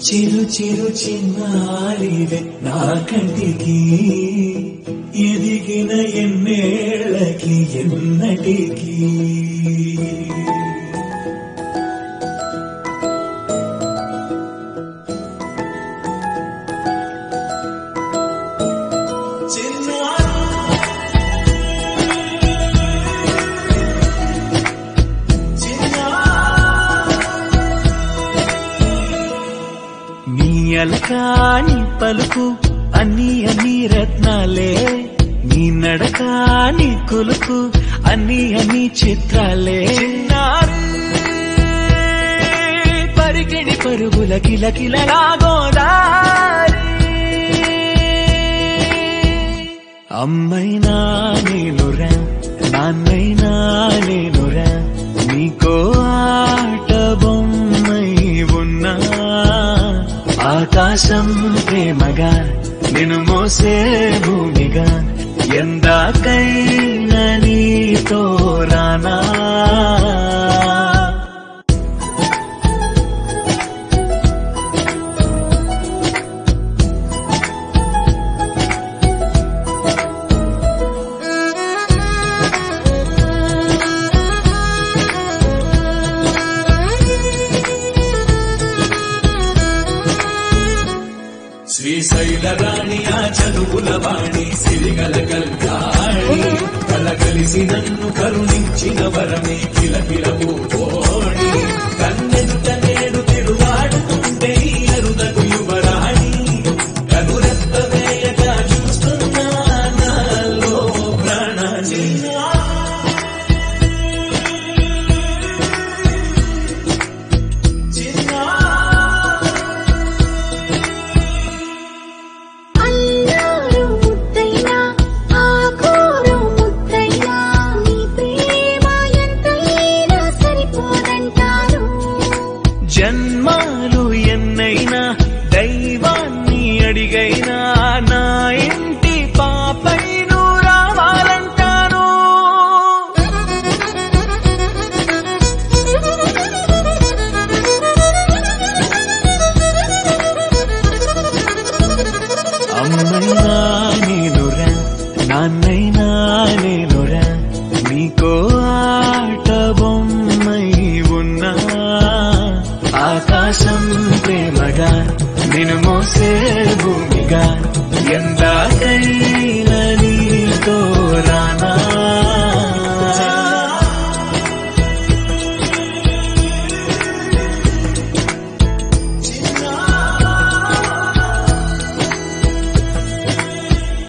చిరు చిరు చిన్నారివే నా కంటికి ఎదిగిన ఎన్నేళ్ళకి ఎన్నటికి అలకాని పలుకు అన్ని అన్ని రత్నాలే నీ నడకాని కొలుకు అన్ని అన్ని చిత్రాలే పరికిణి పరుగుల కిలకిలలాగోదారి అమ్మైనా నేనురా నాన్నైనా నేనురా నీకో ఆట బొమ్మై ఉన్నా ఆకాశం ప్రేమగా నిన్ను మోసే భూమిగా ఎందాకైనా నీతో రానా శ్రీశైల రాణి ఆ చదువుల వాణి సిరిగల కల్యాణి కలగలిసి నన్ను కరుణించిన వరమే కిలకిల పూకోణి కన్నెదుట నేడు తిరువాడుతుంటే అరుదకు యువరాణి కనురెప్ప వేయగా చూస్తున్నా నాలో ప్రాణాన్ని జన్మాలు ఎన్నైనా దైవాన్ని అడిగైనా నా ఇంటి పాపై నువ్వు రావాలంటాను అమ్మైనా నేనురా నాన్నైనా నేనురా నీకో ఆట బొమ్మై ఉన్నా ఆకాశం ప్రేమగా నిన్ను మోసే భూమిగా ఎందాక